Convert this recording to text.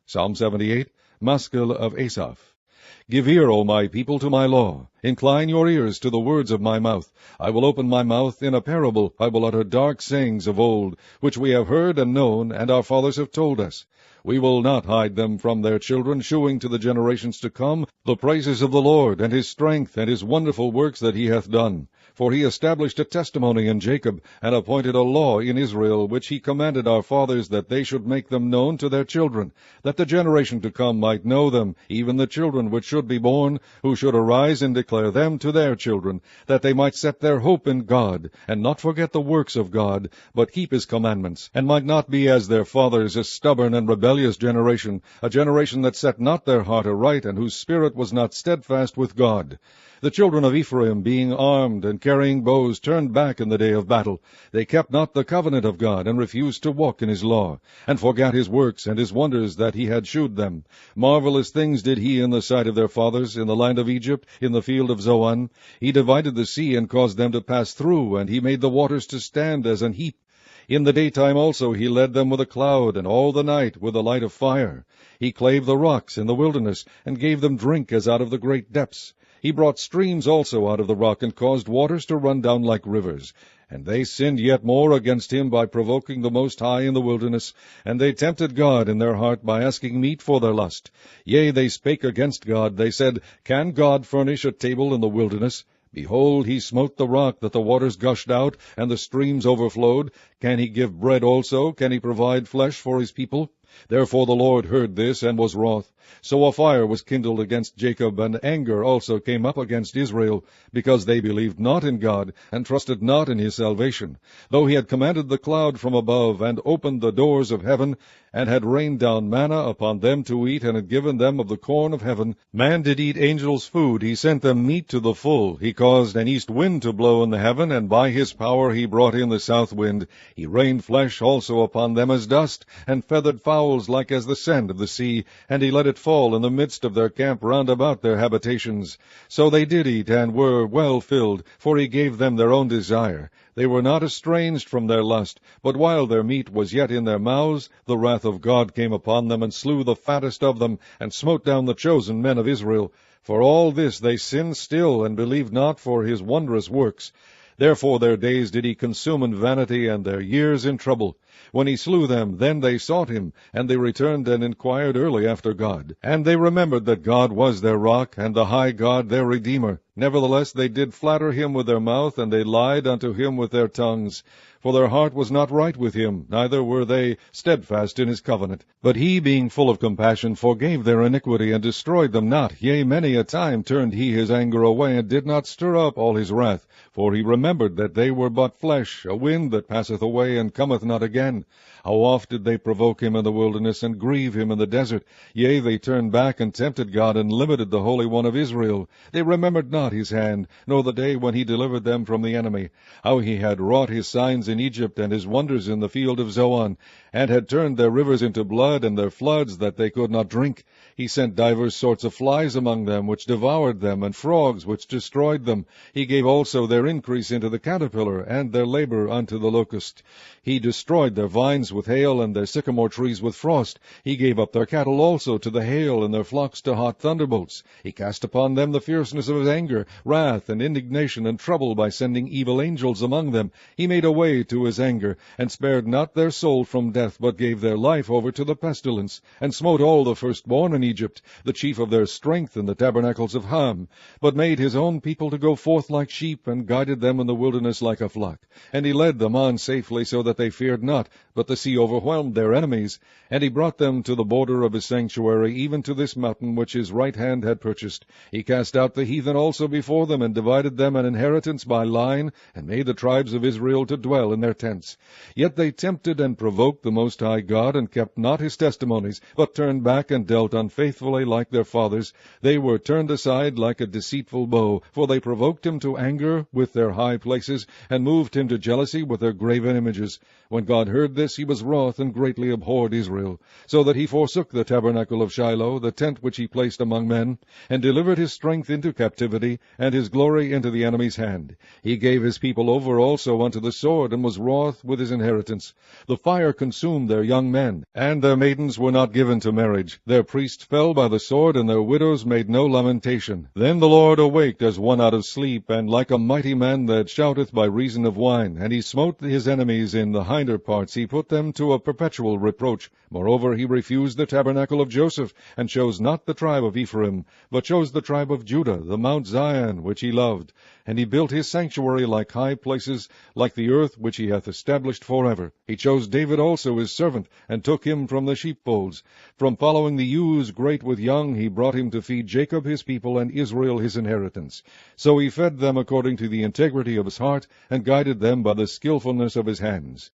Psalm 78, Maskil of Asaph. Give ear, O my people, to my law. Incline your ears to the words of my mouth. I will open my mouth in a parable. I will utter dark sayings of old, which we have heard and known, and our fathers have told us. We will not hide them from their children, shewing to the generations to come the praises of the Lord, and his strength, and his wonderful works that he hath done. For he established a testimony in Jacob, and appointed a law in Israel, which he commanded our fathers, that they should make them known to their children, that the generation to come might know them, even the children which should be born, who should arise and declare them to their children, that they might set their hope in God, and not forget the works of God, but keep his commandments, and might not be as their fathers, a stubborn and rebellious generation, a generation that set not their heart aright, and whose spirit was not steadfast with God. The children of Ephraim, being armed and carrying bows, turned back in the day of battle. They kept not the covenant of God, and refused to walk in his law, and forgat his works and his wonders that he had shewed them. Marvelous things did he in the sight of their fathers, in the land of Egypt, in the field of Zoan. He divided the sea, and caused them to pass through, and he made the waters to stand as an heap. In the daytime also he led them with a cloud, and all the night with a light of fire. He clave the rocks in the wilderness, and gave them drink as out of the great depths. He brought streams also out of the rock, and caused waters to run down like rivers. And they sinned yet more against him by provoking the Most High in the wilderness, and they tempted God in their heart by asking meat for their lust. Yea, they spake against God. They said, Can God furnish a table in the wilderness? Behold, he smote the rock, that the waters gushed out, and the streams overflowed. Can he give bread also? Can he provide flesh for his people? Therefore the Lord heard this, and was wroth. So a fire was kindled against Jacob, and anger also came up against Israel, because they believed not in God, and trusted not in his salvation. Though he had commanded the cloud from above, and opened the doors of heaven, and had rained down manna upon them to eat, and had given them of the corn of heaven. Man did eat angels' food, he sent them meat to the full. He caused an east wind to blow in the heaven, and by his power he brought in the south wind. He rained flesh also upon them as dust, and feathered fowls like as the sand of the sea, and he let it fall in the midst of their camp round about their habitations. So they did eat, and were well filled, for he gave them their own desire. They were not estranged from their lust, but while their meat was yet in their mouths, the wrath of God came upon them, and slew the fattest of them, and smote down the chosen men of Israel. For all this they sinned still, and believed not for his wondrous works. Therefore their days did he consume in vanity, and their years in trouble. When he slew them, then they sought him, and they returned and inquired early after God. And they remembered that God was their rock, and the high God their Redeemer. Nevertheless they did flatter him with their mouth, and they lied unto him with their tongues. For their heart was not right with him, neither were they steadfast in his covenant. But he, being full of compassion, forgave their iniquity, and destroyed them not. Yea, many a time turned he his anger away, and did not stir up all his wrath. For he remembered that they were but flesh, a wind that passeth away, and cometh not again. How oft did they provoke him in the wilderness, and grieve him in the desert? Yea, they turned back, and tempted God, and limited the Holy One of Israel. They remembered not his hand, nor the day when he delivered them from the enemy, how he had wrought his signs in Egypt, and his wonders in the field of Zoan, and had turned their rivers into blood, and their floods that they could not drink. He sent divers sorts of flies among them, which devoured them, and frogs, which destroyed them. He gave also their increase into the caterpillar, and their labor unto the locust. He destroyed their vines with hail, and their sycamore trees with frost. He gave up their cattle also to the hail, and their flocks to hot thunderbolts. He cast upon them the fierceness of his anger, wrath, and indignation, and trouble, by sending evil angels among them. He made a way to his anger, and spared not their soul from death, but gave their life over to the pestilence, and smote all the firstborn in Egypt, the chief of their strength in the tabernacles of Ham, but made his own people to go forth like sheep, and guided them in the wilderness like a flock. And he led them on safely, so that they feared not, but the sea overwhelmed their enemies. And he brought them to the border of his sanctuary, even to this mountain which his right hand had purchased. He cast out the heathen also before them, and divided them an inheritance by line, and made the tribes of Israel to dwell in their tents. Yet they tempted and provoked the Most High God, and kept not his testimonies, but turned back and dealt unfaithfully like their fathers. They were turned aside like a deceitful bow, for they provoked him to anger with their high places, and moved him to jealousy with their graven images. When God heard this, he was wroth, and greatly abhorred Israel, so that he forsook the tabernacle of Shiloh, the tent which he placed among men, and delivered his strength into captivity, and his glory into the enemy's hand. He gave his people over also unto the sword, and was wroth with his inheritance. The fire consumed their young men, and their maidens were not given to marriage. Their priests fell by the sword, and their widows made no lamentation. Then the Lord awaked as one out of sleep, and like a mighty man that shouteth by reason of wine. And he smote his enemies in the hinder parts, he put them to a perpetual reproach. Moreover, he refused the tabernacle of Joseph, and chose not the tribe of Ephraim, but chose the tribe of Judah, the Mount Zion, which he loved. And he built his sanctuary like high places, like the earth which he hath established forever. He chose David also his servant, and took him from the sheepfolds. From following the ewes great with young, he brought him to feed Jacob his people, and Israel his inheritance. So he fed them according to the integrity of his heart, and guided them by the skillfulness of his hands.